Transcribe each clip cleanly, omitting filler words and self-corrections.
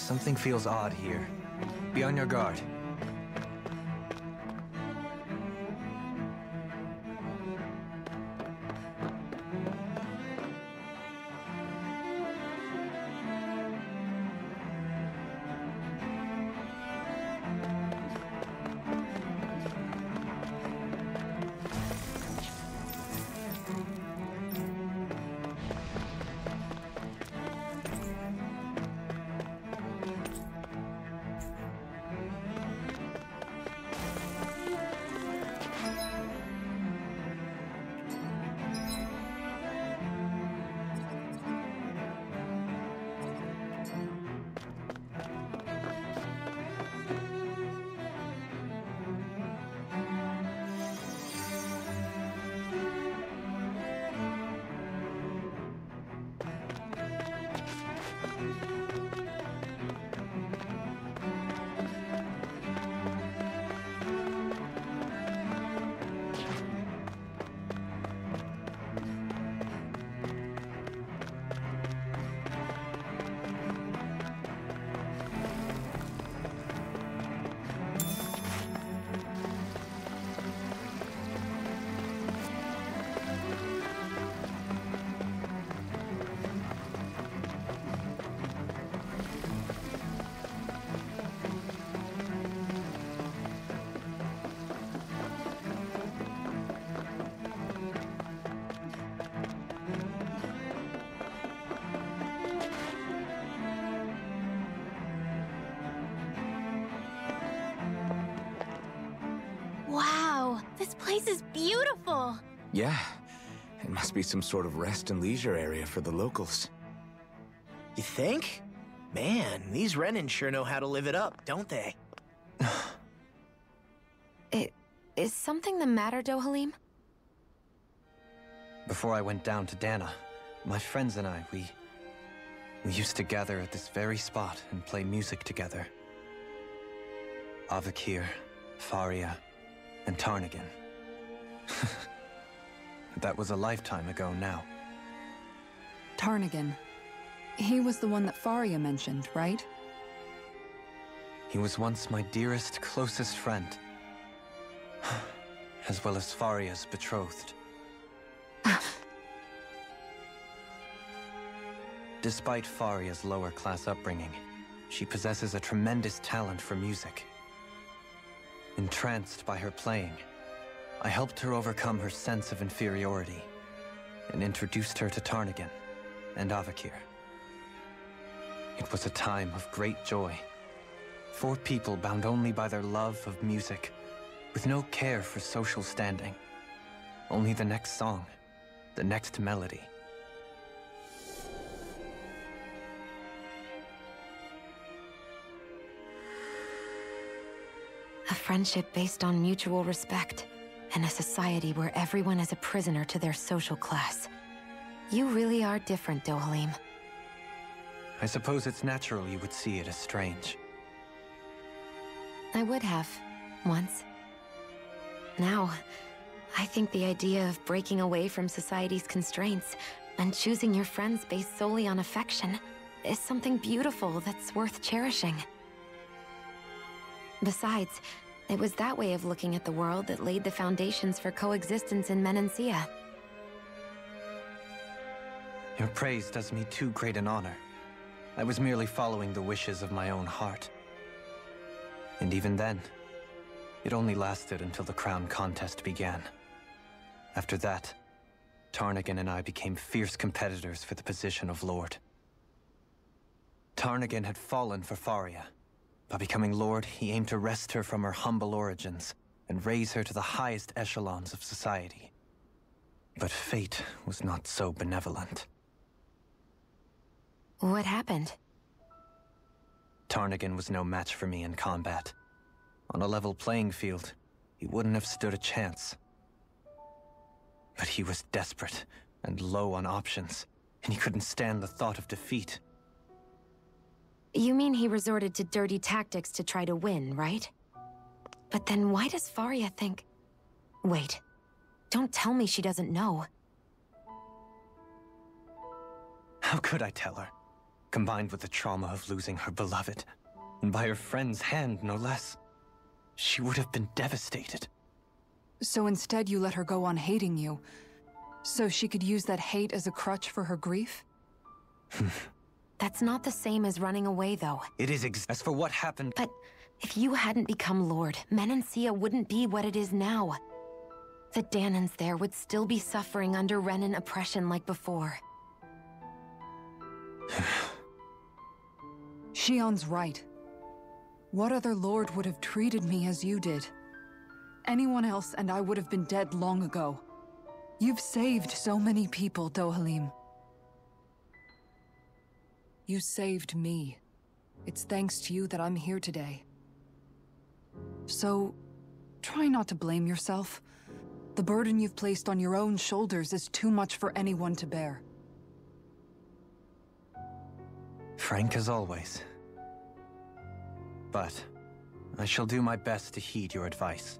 Something feels odd here. Be on your guard. Wow, this place is beautiful! Yeah, it must be some sort of rest and leisure area for the locals. You think? Man, these Renin sure know how to live it up, don't they? Is something the matter, Dohalim? Before I went down to Dana, my friends and I, we used to gather at this very spot and play music together. Avakir, Faria, and Tarnagan. That was a lifetime ago now. Tarnagan. He was the one that Faria mentioned, right? He was once my dearest, closest friend. As well as Faria's betrothed. Despite Faria's lower-class upbringing, she possesses a tremendous talent for music. Entranced by her playing, I helped her overcome her sense of inferiority and introduced her to Tarnagan and Avakir. It was a time of great joy. 4 people bound only by their love of music, with no care for social standing. Only the next song, the next melody. A friendship based on mutual respect, and a society where everyone is a prisoner to their social class. You really are different, Dohalim. I suppose it's natural you would see it as strange. I would have, once. Now, I think the idea of breaking away from society's constraints and choosing your friends based solely on affection is something beautiful that's worth cherishing. Besides, it was that way of looking at the world that laid the foundations for coexistence in Menancia. Your praise does me too great an honor. I was merely following the wishes of my own heart. And even then, it only lasted until the crown contest began. After that, Tarnagan and I became fierce competitors for the position of Lord. Tarnagan had fallen for Faria. By becoming Lord, he aimed to wrest her from her humble origins and raise her to the highest echelons of society. But fate was not so benevolent. What happened? Tarnagan was no match for me in combat. On a level playing field, he wouldn't have stood a chance. But he was desperate and low on options, and he couldn't stand the thought of defeat. You mean he resorted to dirty tactics to try to win, right? But then why does Faria think... Wait, don't tell me she doesn't know. How could I tell her? combined with the trauma of losing her beloved, and by her friend's hand, no less. She would have been devastated. So instead you let her go on hating you, so she could use that hate as a crutch for her grief? That's not the same as running away, though. It is as for what happened... But if you hadn't become Lord, Menancia wouldn't be what it is now. The Danans there would still be suffering under Renan oppression like before. Shion's right. What other lord would have treated me as you did? Anyone else and I would have been dead long ago. You've saved so many people, Dohalim. You saved me. It's thanks to you that I'm here today. So, try not to blame yourself. The burden you've placed on your own shoulders is too much for anyone to bear. Frank as always. But I shall do my best to heed your advice.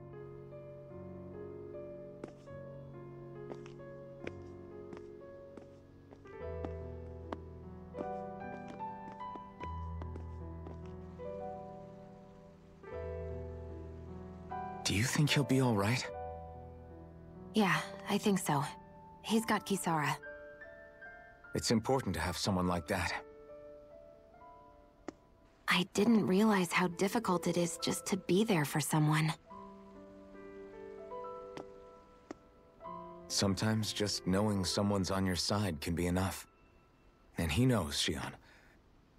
Do you think he'll be all right? Yeah, I think so. He's got Kisara. It's important to have someone like that. I didn't realize how difficult it is just to be there for someone. Sometimes just knowing someone's on your side can be enough. And he knows, Shion.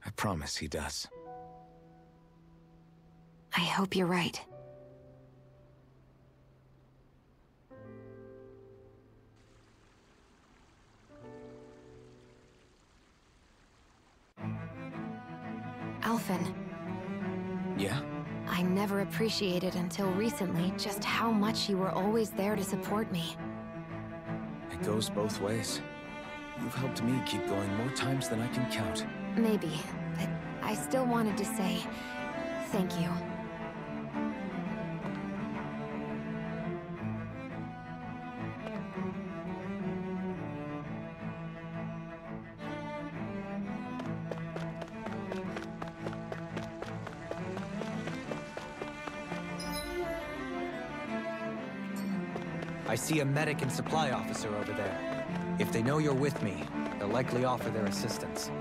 I promise he does. I hope you're right. Alphen. Yeah? I never appreciated until recently just how much you were always there to support me. It goes both ways. You've helped me keep going more times than I can count. Maybe, but I still wanted to say thank you. I see a medic and supply officer over there. If they know you're with me, they'll likely offer their assistance.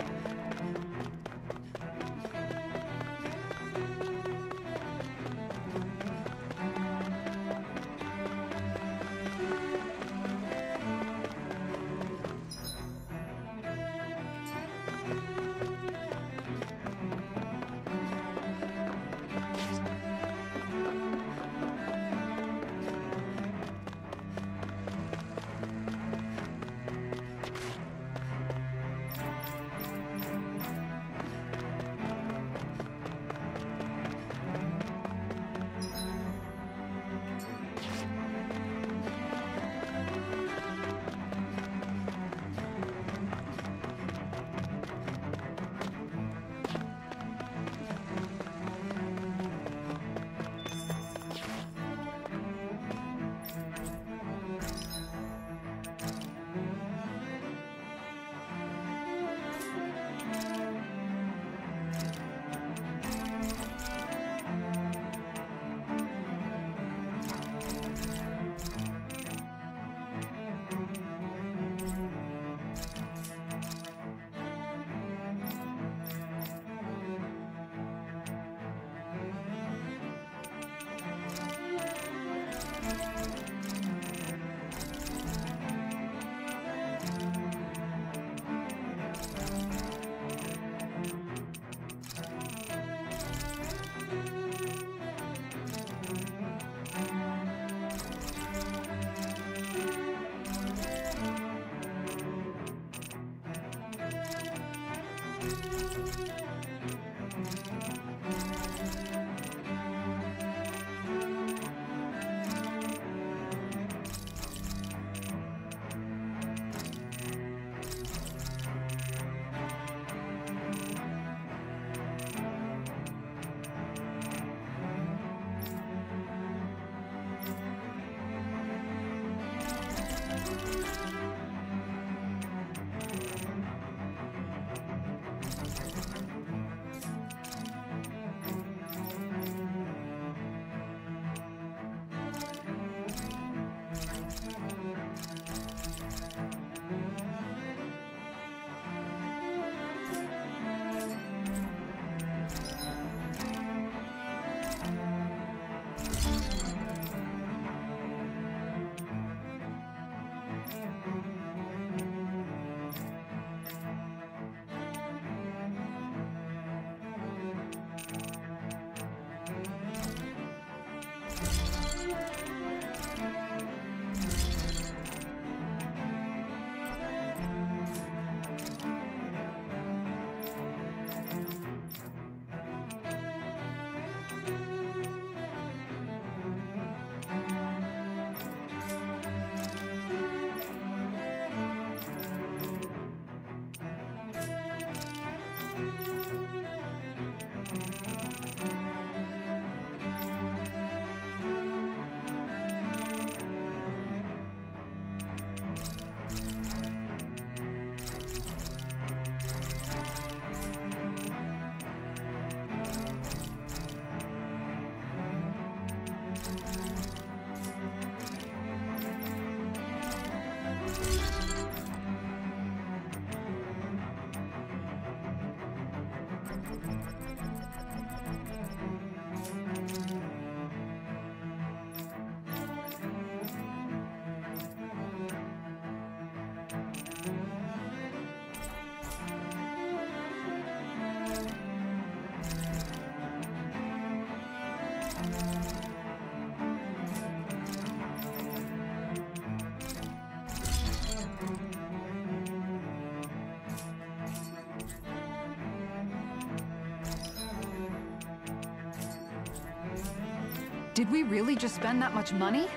Did we really just spend that much money?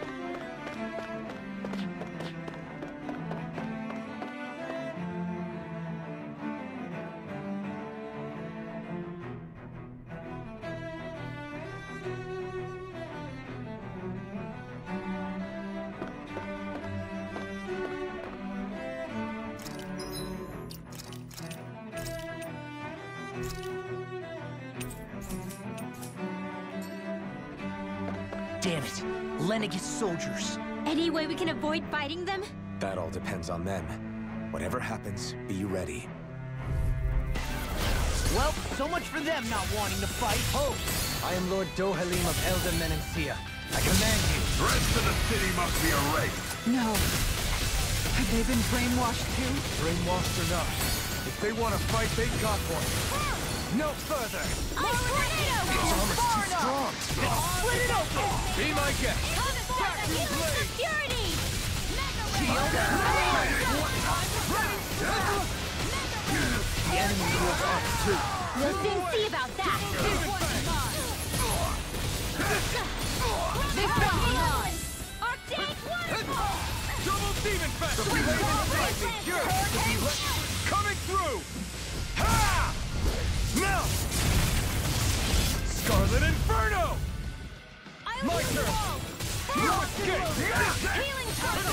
Damn it. Lenegis soldiers. Any way we can avoid fighting them? That all depends on them. Whatever happens, be ready. Well, so much for them not wanting to fight. Oh! I am Lord Dohalim of Elden Menencia. I command you. The rest of the city must be erased. No. Have they been brainwashed too? Brainwashed or not, if they want to fight, they got one. No further! His armor's too strong. Split it open! Be my guest. Security! The enemy was up too. We'll soon see about that. This one's mine! Arctic waterfall! Double demon fest. Coming through. Ha! Now! Scarlet Inferno! My turn! You escape! Healing touch!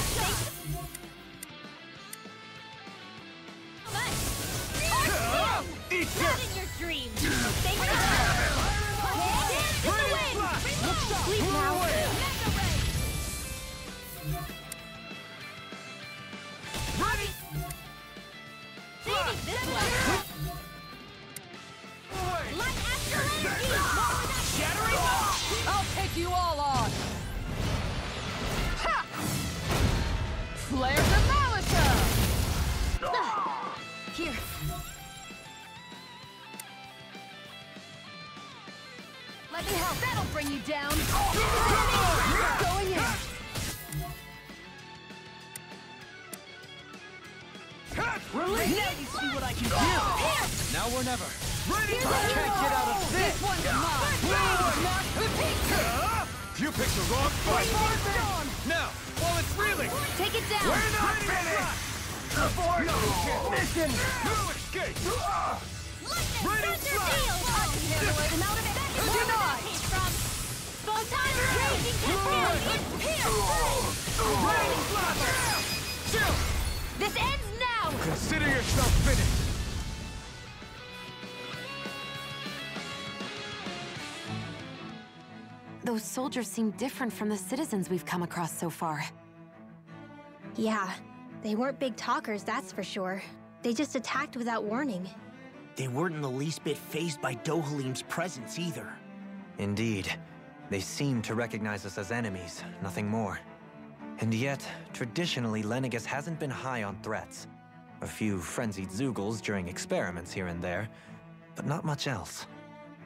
Eat Not this! in your dreams! Thank you! Dance in the wind! Sleep now! Ready! Saving this one! Light after energy! Shattering! I'll take you all on! Ha! Flare the Malika! Here. Let me help. That'll bring you down. Going in. Release! Now you see what I can do! Now or never. Ready! I can't get out of This this! one's mine. You picked the wrong fight! Now, while it's reeling! Take it down! We're not finished! No escape! Ready, I'm out of it. Back in where that came from. Photon raging cascade. Chill. This ends now. Consider yourself finished! Those soldiers seem different from the citizens we've come across so far. Yeah, they weren't big talkers, that's for sure. They just attacked without warning. They weren't in the least bit fazed by Dohalim's presence either. Indeed. They seem to recognize us as enemies, nothing more. And yet, traditionally, Lenegis hasn't been high on threats. A few frenzied Zeugles during experiments here and there, but not much else.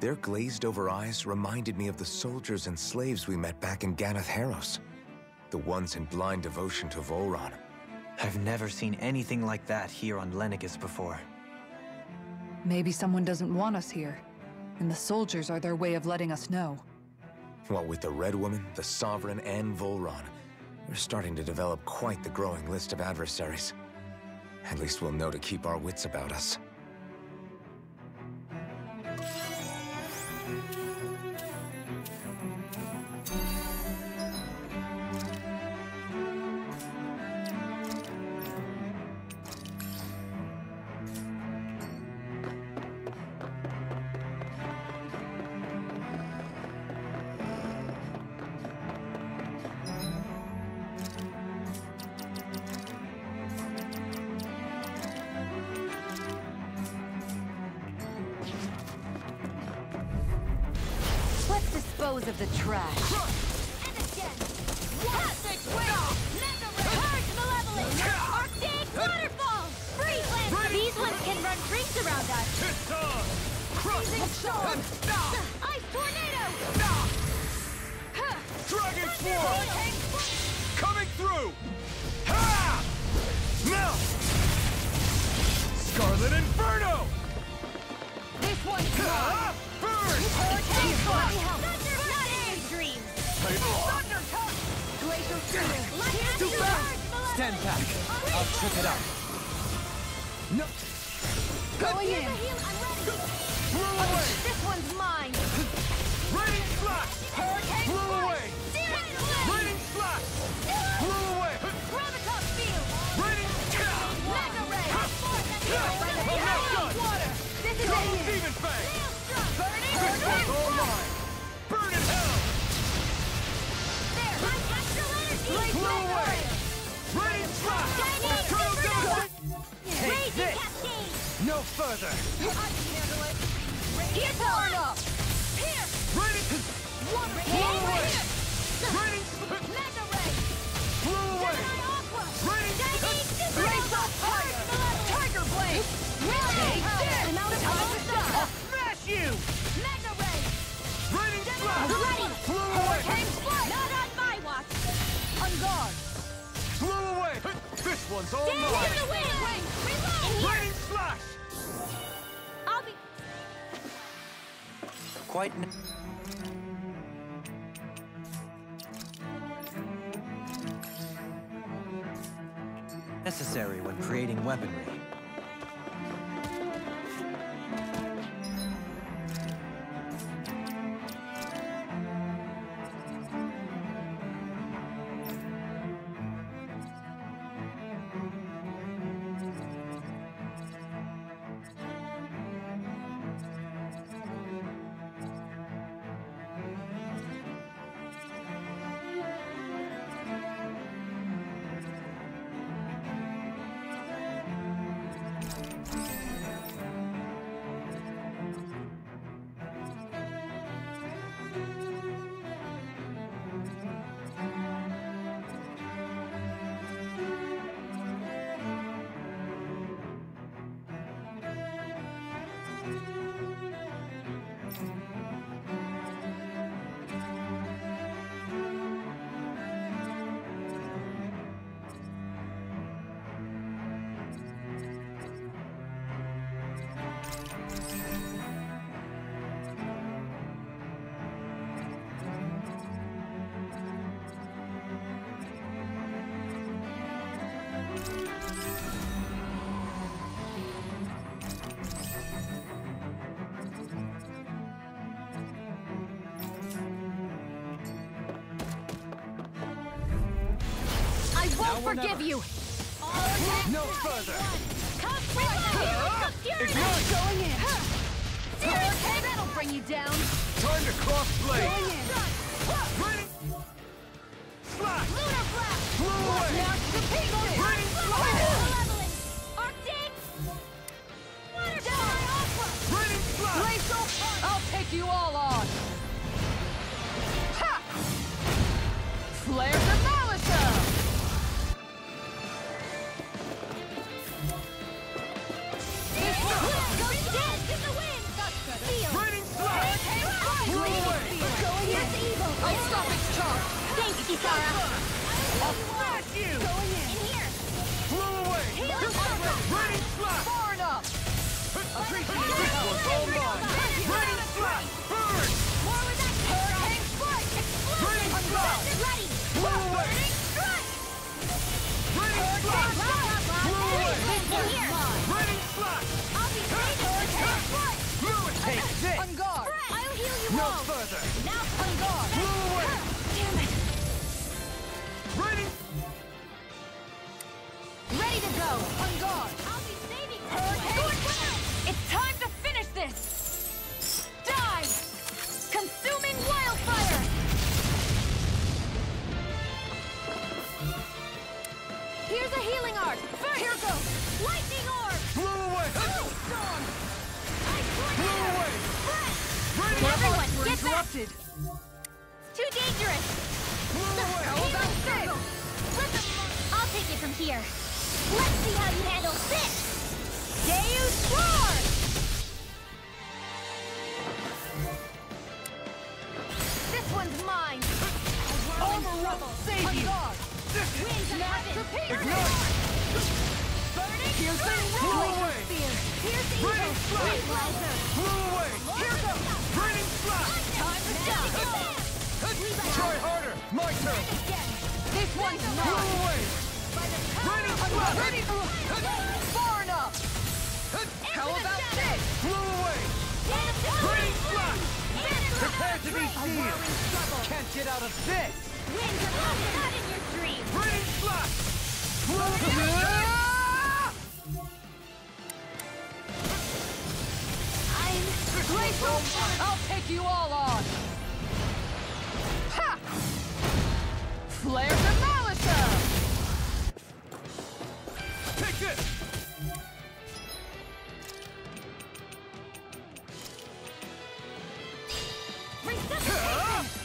Their glazed-over eyes reminded me of the soldiers and slaves we met back in Ganath Harros. The ones in blind devotion to Volron. I've never seen anything like that here on Lenegis before. Maybe someone doesn't want us here, and the soldiers are their way of letting us know. What with the Red Woman, the Sovereign, and Volron, we're starting to develop quite the growing list of adversaries. At least we'll know to keep our wits about us. dispose of the trash. And again. Charge malevolence. Arctic waterfall. Freeze. These ones can run rings around us. Freezing storm. Ice tornado. Dragon Swarm! Coming through! Ha! Melt! Scarlet Inferno! This one's mine! Burn! Hurricane Storm. Thunder dreams. Thunder touch! Glacier Fear! Too fast! Stand back. I'll trip it up. No. Going in! Blow away! This one's mine! Raining Slash! Hurricane Blow away! Searing Raining Slash! Blow away! Graviton field. Raining Mega ray. Water! This is Double it! Demon Fang! Burning. This one's all mine! Burn in hell! There. My astral energy. Blow away! Raining Slash! Turtle Devastation! Take this! Cascade. No further. I can handle it! Here's Powered up! Here. Raining... Blow away! Raining... Mega ray. Blow away! Aqua. Raining... Blaze up fire! Tiger Blade! Take this! I'm out of time to shot! Smash you! Mega ray. Raining Slash! Ready. Blow away! Hurricane Strike! Not on my watch. On guard! Blow away! This one's all Stand in mine! the wind. Reload. Raining Slash! I'll be. Quite. Necessary when creating weaponry. I won't forgive you! No further! Come forward. Ignite! Going in! Hurricane, that'll bring you down! Time to cross blade! Going in! Raining... Slash! Lunar blast. Blow away! March to pieces! Raining Slash! Malevolence. Arctic. Water power. Aqua. Raining Slash! Glacial! I'll take you all on! Ha! Flare the Malita! Go dance in the wind. Feel. Raining Slash! Blow away! Here's evil. I'll stop its charge! Thanks, Kisara. I'll smash you! Going in! In here. Blow away! Raining Slash! Far enough! This one's all mine! Raining Slash! Burn! More with that. Hurricane Strike! Raining Slash! Ready. Blow away! Raining Slash! Blow away! In here. Raining Slash! I'll be ready. Fluid! Take this! On guard! I'll heal you No all. further! Now On guard! Blow away! Damn it. Raining... Ready to go! On guard! I'll be saving you. Hurricane! It's time to finish this! Die! Consuming wildfire! Here's a healing art! First, here goes! Lightning orb. Blow away! Storm! Ice Blow tornado. away! Breath. Raining... Everyone, We're get back. interrupted! dangerous! How about this? I'll take it from here. Let's see how you handle this! Deus Roar! This one's mine! Armor will save you! Winds of heaven! Ignite! Piercing roll! Here's evil! Equalizer! Blew away! Here goes! Burning flash! Time to stop! Try harder! My turn! This one's mine! Blew away! Burning flash! Ready! Far enough! How about this? Blew away! Burning flash! Prepare to be sealed! Can't get out of this! Winds of heaven! Not in your dream! Burning flash! Blew Glacial! I'll take you all on! Ha! Flare Demolisher! Take this!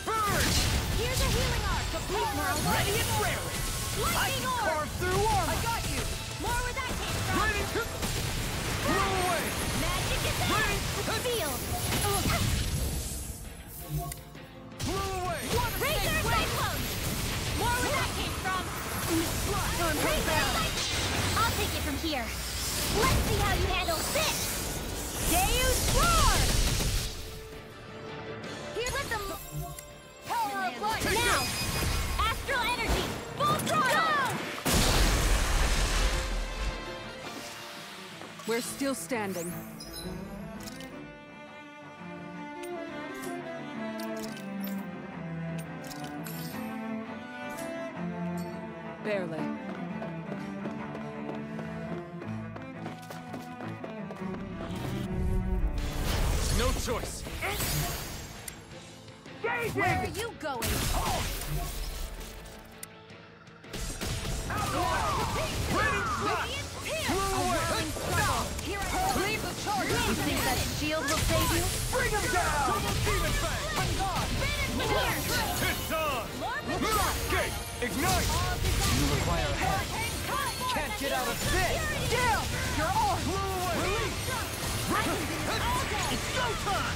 Burn! Here's a healing arc! Complete world! Ready and raring! I Lightning can orb! carve through armor! I got you! More where that came from! Ready to... Blow away! Magic is there! Field! Blew away! Razor Cyclone! More where that came from! Razor Cyclone! I'll take it from here. Let's see how you handle this! Deus Roar! Here, let them... Power of light! Now! Astral Energy! Full throttle! We're still standing. Barely. No choice. Where are you going? Ready, flash! Blew away! Leave the charge! You think that shield will save you? Bring him down! Double demon fang! It's on! Gate! Ignite! You require a hand. Can't get out of this! Down! You're on! Blew away! Release! It's go time!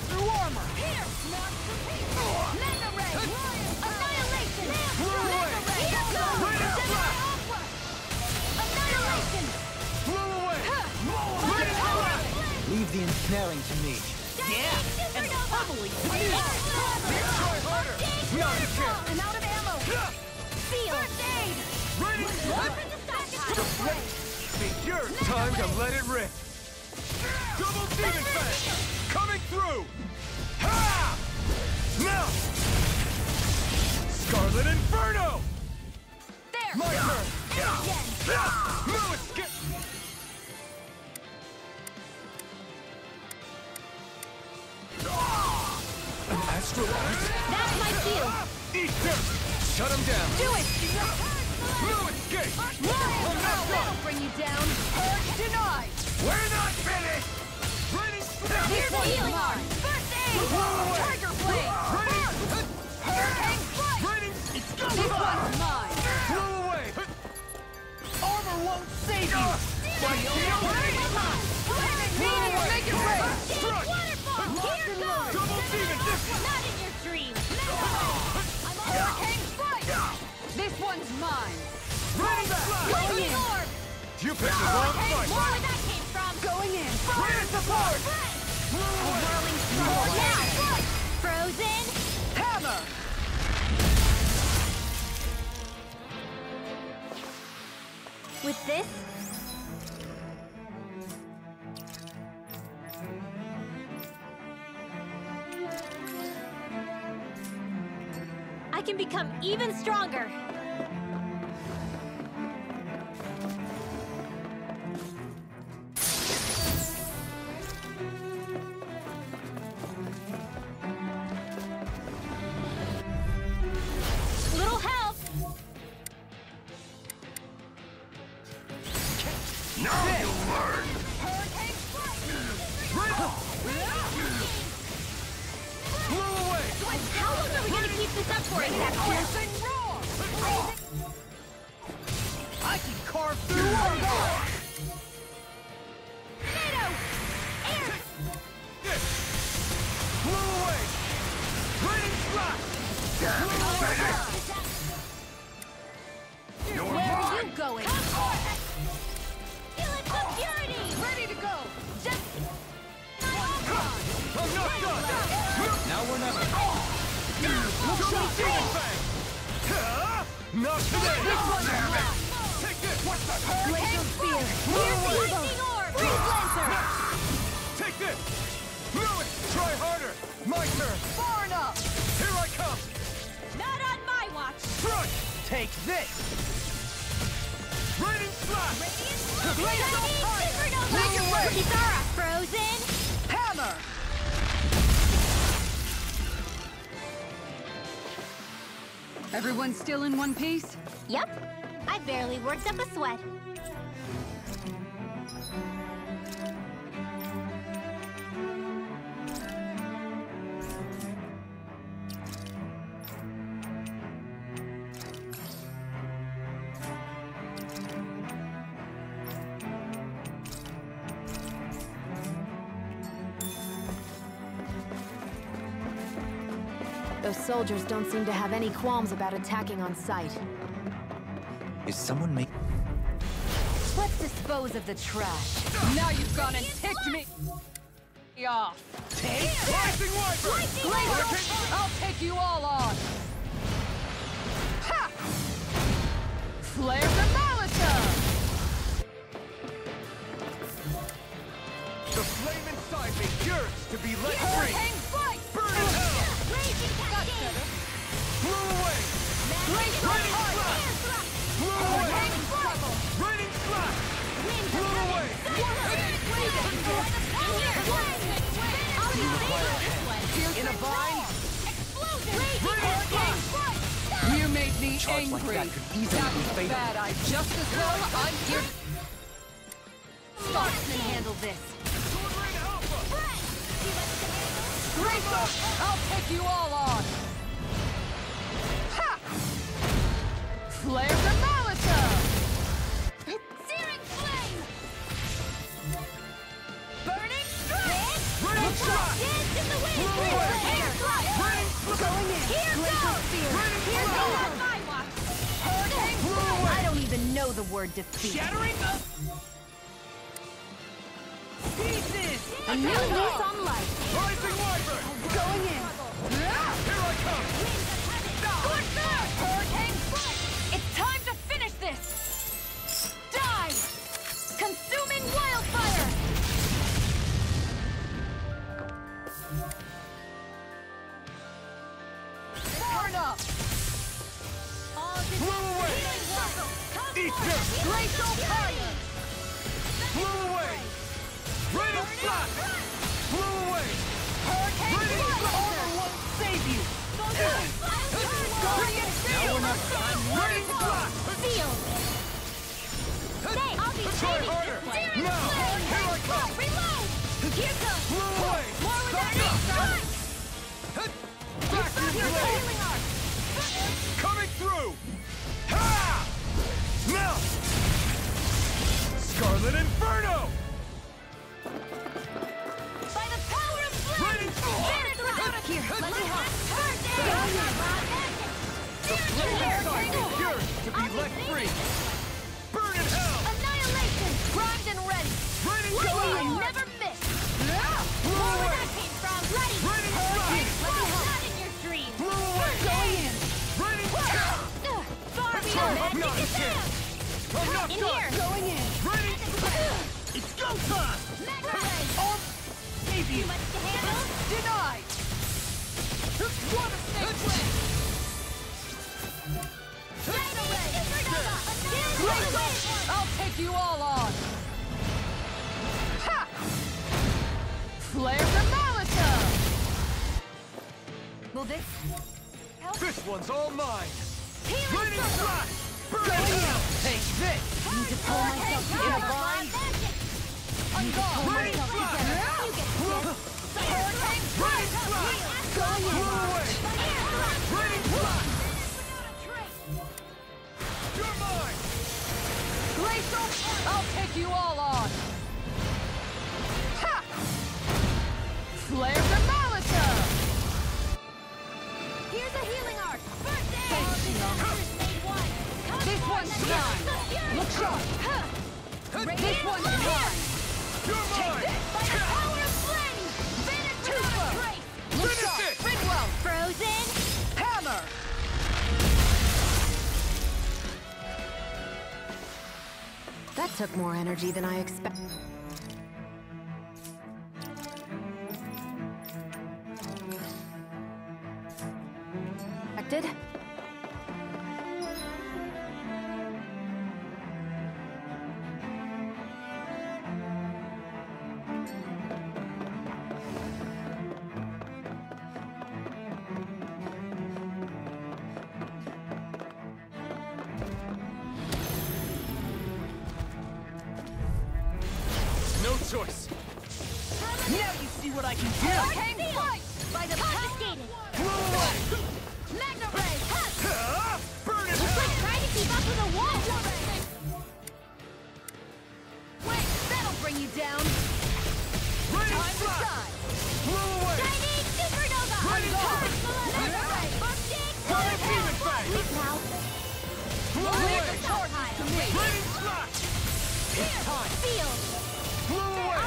Through armor! Here! Mega Ray! Annihilation! Blew away! Ready, flash! Annihilation! Blew away! Ready, flash! Leave the ensnaring to me. Yeah! And pummeling to me! Try harder! Not a chance! I'm out of ammo! Seal! First aid! Ready, Open the stock! It's your time to let it rip! Double demon fang! Coming through! Ha! Now! Scarlet Inferno! There! My turn! Again! No escape! An astral art? That's my shield! Eat them! Shut him down! Do it! No escape! That'll bring you down! Denied! We're not finished! Ready? Here's the healing arm! First aid! Tiger Blade! Ready? Hurricane Strike! Ready? It's go This one's mine! Blew away! Armor won't save you! Fight shield! Make it rain! Strike! Waterfall! Here goes! Double demon! Not in your dream! I'm on Hurricane Strike! This one's mine. Ready? Flash! Lightning Orb! You picked the wrong More fight! where that came from! Going in. Clear support! A whirling struggle! Now! Frozen! Hammer! With this, I can become even stronger. Little help. Now you learn! Blew away! How long are we gonna keep this up for? Piercing roar! I can carve through one bar! Tornado! Air! Blew away! Raining slash! Blew away! Where are you going? Feel it for purity! Ready to go! I'm not done! Now we're never. Not today! Take this! What's the Hurricane Spear! Here's the lightning orb! Freeze Lancer! Take this! Move it! Try harder! My turn! Far enough! Here I come! Not on my watch! Front! Take this! Raining slash! Make it work! Kisara! Frozen! Hammer! Everyone still in one piece? Yep. I barely worked up a sweat. Those soldiers don't seem to have any qualms about attacking on sight. Is someone making... Let's dispose of the trash. Now you've gone and ticked me off. Take Rising Wyvern! I'll take you all on. Ha! Flare the Malita! The flame inside me yearns to be let free! Hurricane Fight! Burn in hell! Raging Cascade! Blew away! Raining slash! Blew away! Raining slash! Blew away! In a vine! You made me Charge like angry. that could easily That be was fatal. bad. I just as well. I'm here. Marksman handle this. Racer! I'll take you all on. Ha! Flare the Malita! Searing flame! Burning Strike! Raining slash! Dance in the wind! Blew away! Air strike! Raining slash! Going in. Here goes! Raining Here's slash! the on my watch! Hurricane Blew away! I don't even know the word defeat. Shattering up! Pieces! A new lease on life. Rising Wyvern! Going in. Here I come! Good start! Hurricane Strike! It's time to finish this! Die! Consuming wildfire! Burn up! Blew away! Eat this! Glacial fire! Blew away! Raining slash! Blew away! Hurricane Raining Strike! slash! Armor won't save you! Guardian Now we're not done! Raining slash! Sealed! Stay! I'll be Try saving harder! this one! Now! Here I come! Reload! Here goes! Blew away! More with that Stop! strike! Vacuum Here's the blade! healing arc! Coming through! Ha! Now! Scarlet Inferno! By the power of flame! Raining Vanish rock! Here, let me help! The flame inside me yearns to be let free! Burn in hell! Annihilation! Primed and ready! Raining Lightning slash! never miss! Blew More where away! that came from! Ready! Raining slash! Not in your dream! Blew away! Raining slash! Far That's beyond right, I'm not magic is kidding. out! I'm not In done! here! Going in! Raining slash! It's go time! Megaray! Save Too you! much to handle? Denied! What a snake way! Supernova! I'll take you all on! Ha! Flare the Malita! Will this help? This one's all mine! Healing Raining circle! slash! Burn in hell! Take this! Need to pull myself together. I'm gone! Raining slash! Hurricane Strike! Raining slash! Going took more energy than I expected. Choice. Now you see what I can do. Arcane Flight! By the confiscated! Magna Ray! Burn it! It's like trying to keep up with a wall! Wait, that'll bring you down! Time to shine! Blow away! Shining Supernova! Magna Ray! Bumping! Demon Fang! Now! Blow away! The charge to me! Raining Slash! It's time! Field! Blow away!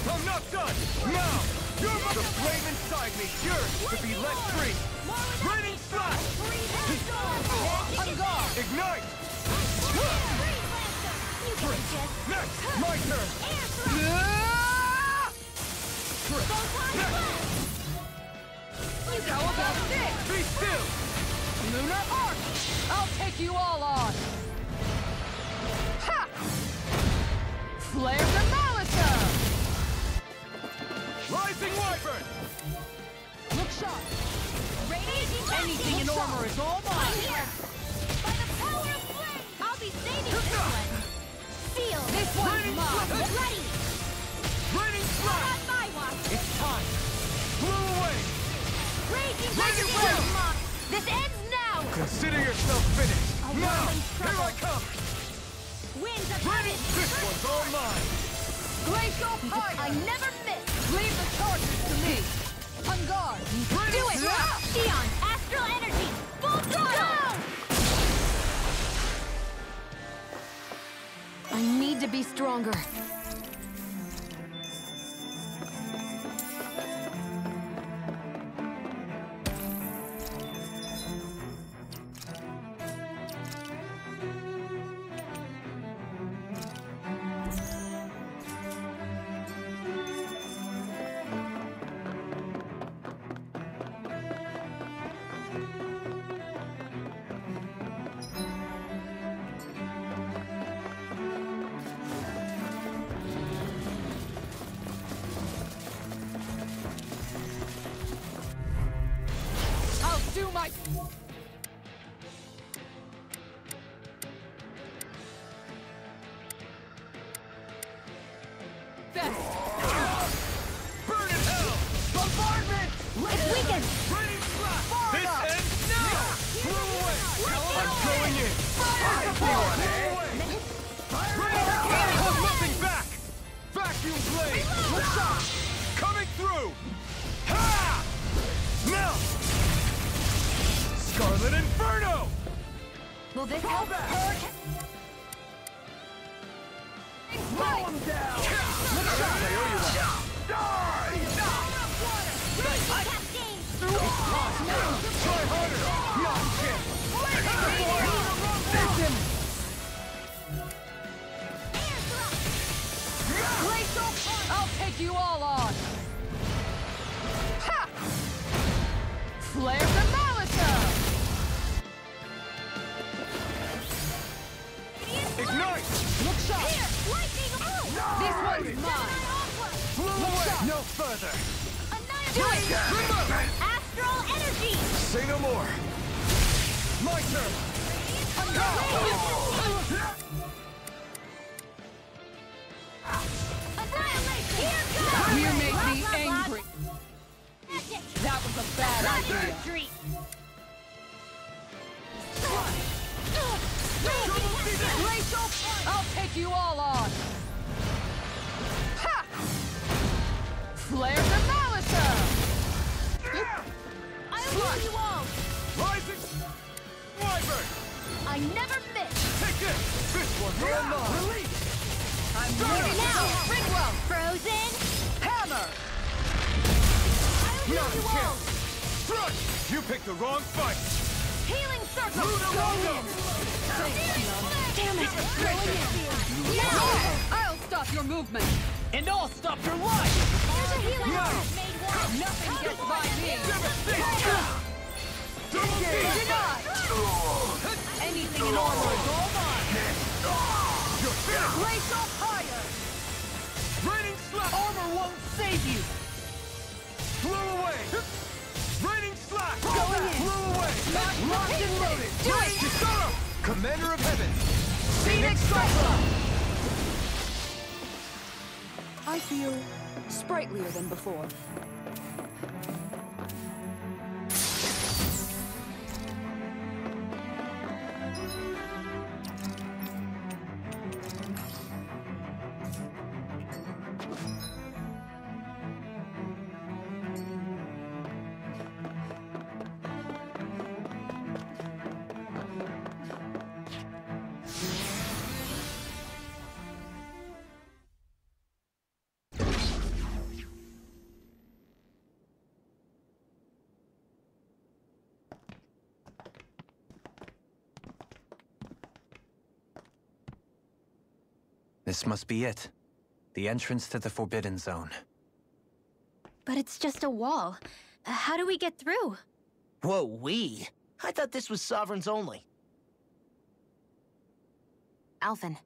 I'm not done! Now! The flame inside me yearns to be let free! Raining Slash! On guard! Ignite! Next! My turn! How about this? Be still! Lunar Arc! I'll take you all on! Ha! Flare the Malisa! Rising Wyvern! Look sharp! Anything in armor is all mine! Here! By the power of flame! I'll be saving this one! Field! This one's mine! Ready! Raining Slash! On my watch! It's time! Blow away! Raging Raging Field! Field! This ends now! Consider yourself finished! Now! Here I come! Winds of Raining! This one's all mine! Glacial Fire! I never miss! Leave the charges to me! On guard! Do it! Xion! Astral energy! Full throttle! I need to be stronger. Do my... best! Burn in hell! Bombardment! It's weakened! Raining Slash! This ends now! Blow away! I'm going in! Blow away! Raining hold nothing back! Vacuum blade! Coming through! Ha! Now! Scarlet Inferno! Will this help? Blow him down! I owe you one. Die! Try harder! Not him! Face him! Glacial! I'll take you all on! Ha! Flare the Malisa! Ignite! Look sharp! Here! Lightning! This one's mine! Blow away! No further! Do it! Astral energy! Say no more! My turn! Annihilation! Here goes! You make me Blah, blah, blah. angry! That was a bad idea! Retreat! Glacial! I'll take you all on! Ha! Flare the Malisa! I'll rule you all! Rising Wyvern! I never miss! Take this! This one's all mine! Release! I'm Now! ready now! Ringwell! Frozen! Hammer! I'll rule you all! Thrust! You picked the wrong fight! Healing circle! Lunar Go Rondo! in! Take Damn it! I'll stop your movement! And I'll stop your life! There's a healing word made one. Nothing gets by me! Denied! Anything in armor is all mine! You're finished! Place up higher! Raining slap! Armor won't save you! Flew away! Raining slap! Going in! Flew away! Not locked and loaded! Do it! Kisara! Commander of Heaven! Scenic Cyclone! I feel sprightlier than before. This must be it. The entrance to the Forbidden Zone. But it's just a wall. How do we get through? Whoa, we? I thought this was Sovereigns only. Alphen.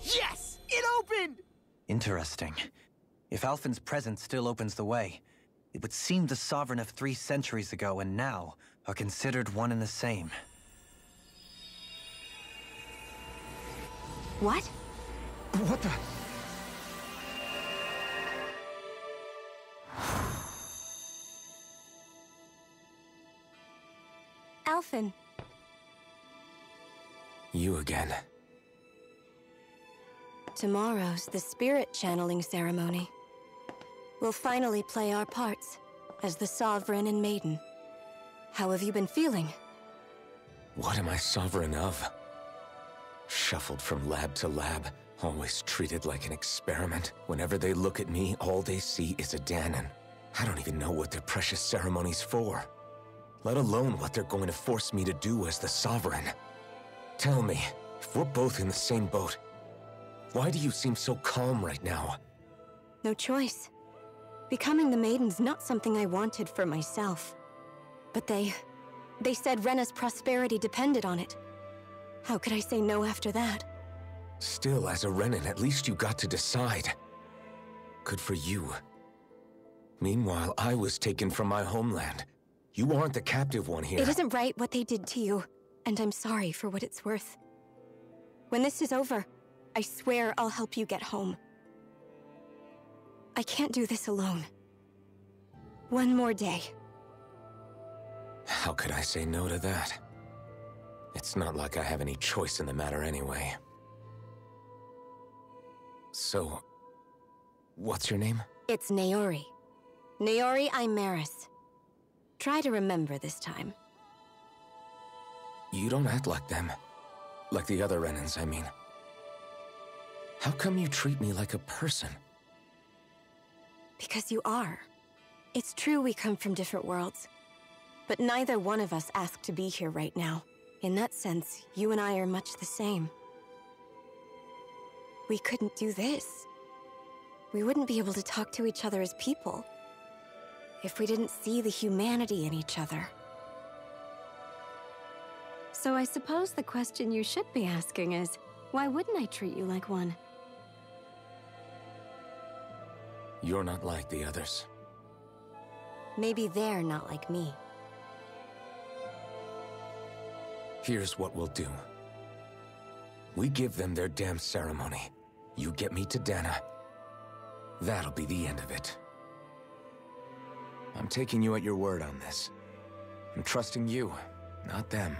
Yes! It opened! Interesting. If Alphen's presence still opens the way, it would seem the Sovereign of 3 centuries ago and now are considered one and the same. What? What the? Alphen. You again. Tomorrow's the spirit channeling ceremony. We'll finally play our parts as the Sovereign and Maiden. How have you been feeling? What am I sovereign of? Shuffled from lab to lab, always treated like an experiment. Whenever they look at me, all they see is a Danon. I don't even know what their precious ceremony's for, let alone what they're going to force me to do as the Sovereign. Tell me, if we're both in the same boat, why do you seem so calm right now? No choice. Becoming the Maiden's not something I wanted for myself. But they said Rena's prosperity depended on it. How could I say no after that? Still, as a Renan, at least you got to decide. Good for you. Meanwhile, I was taken from my homeland. You aren't the captive one here. It isn't right what they did to you, and I'm sorry for what it's worth. When this is over, I swear I'll help you get home. I can't do this alone. One more day. How could I say no to that? It's not like I have any choice in the matter anyway. So, what's your name? It's Naori. Naori Imaris. Try to remember this time. You don't act like them. Like the other Renans, I mean. How come you treat me like a person? Because you are. It's true we come from different worlds. But neither one of us asked to be here right now. In that sense, you and I are much the same. We couldn't do this. We wouldn't be able to talk to each other as people if we didn't see the humanity in each other. So I suppose the question you should be asking is, why wouldn't I treat you like one? You're not like the others. Maybe they're not like me. Here's what we'll do. We give them their damn ceremony. You get me to Dana. That'll be the end of it. I'm taking you at your word on this. I'm trusting you, not them.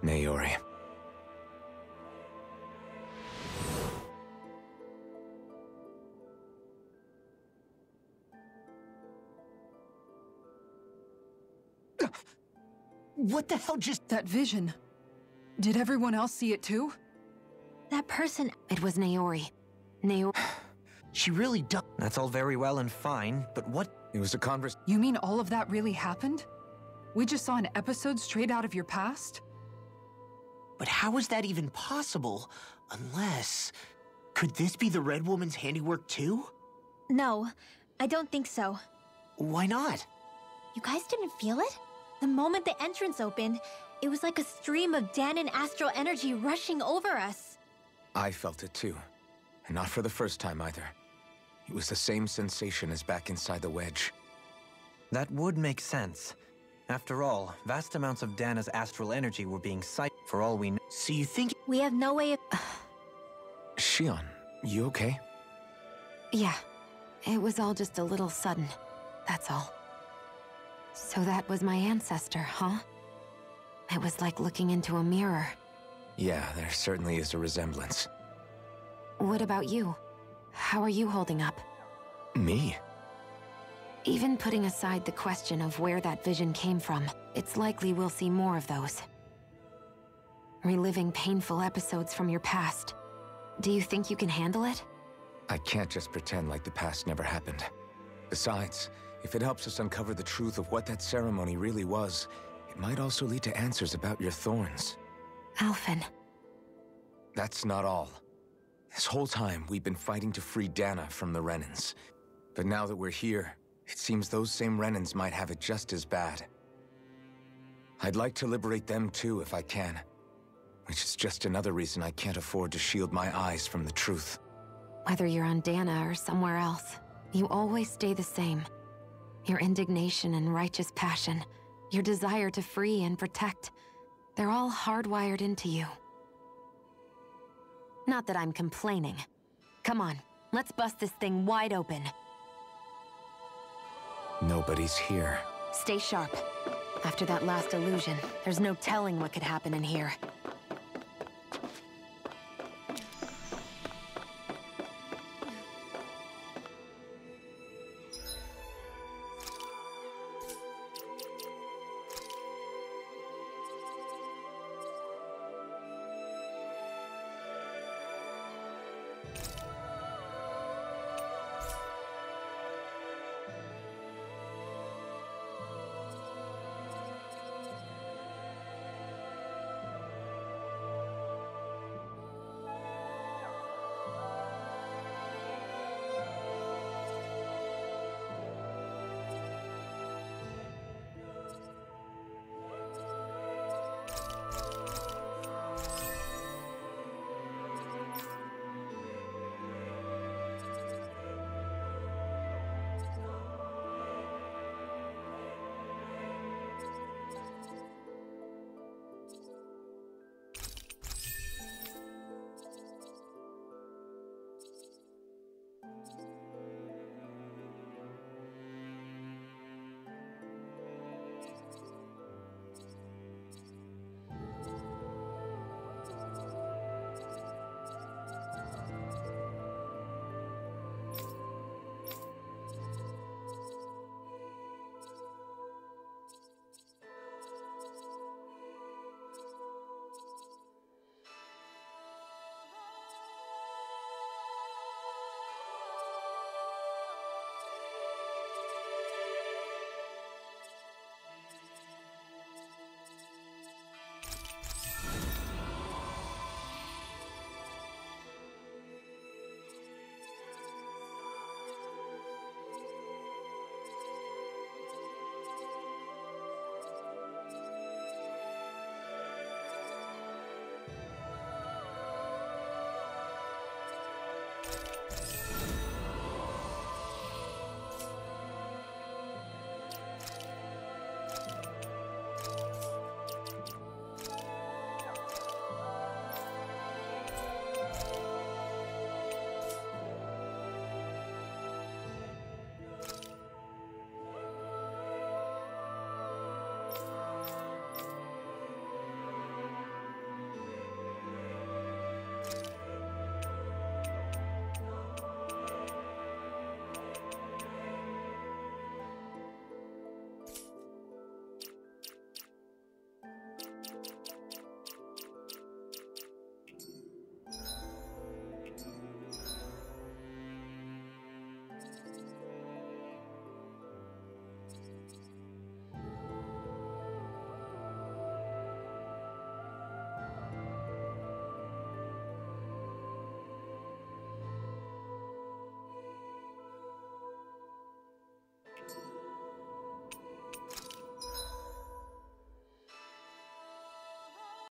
Naori. What the hell just... That vision. Did everyone else see it too? That person... It was Naori. Naori... She really does... That's all very well and fine, but what? It was a conversation. You mean all of that really happened? We just saw an episode straight out of your past? But how is that even possible? Unless... Could this be the Red Woman's handiwork too? No, I don't think so. Why not? You guys didn't feel it? The moment the entrance opened, it was like a stream of Danon astral energy rushing over us. I felt it too. And not for the first time either. It was the same sensation as back inside the wedge. That would make sense. After all, vast amounts of Dana's astral energy were being siphoned for all we know. So you think... We have no way of... Shion, you okay? Yeah. It was all just a little sudden. That's all. So that was my ancestor, huh? It was like looking into a mirror. Yeah, there certainly is a resemblance. What about you? How are you holding up? Me? Even putting aside the question of where that vision came from, it's likely we'll see more of those. Reliving painful episodes from your past. Do you think you can handle it? I can't just pretend like the past never happened. Besides, if it helps us uncover the truth of what that ceremony really was, it might also lead to answers about your thorns. Alphen. That's not all. This whole time, we've been fighting to free Dana from the Renans. But now that we're here, it seems those same Renans might have it just as bad. I'd like to liberate them too if I can. Which is just another reason I can't afford to shield my eyes from the truth. Whether you're on Dana or somewhere else, you always stay the same. Your indignation and righteous passion, your desire to free and protect, they're all hardwired into you. Not that I'm complaining. Come on, let's bust this thing wide open. Nobody's here. Stay sharp. After that last illusion, there's no telling what could happen in here.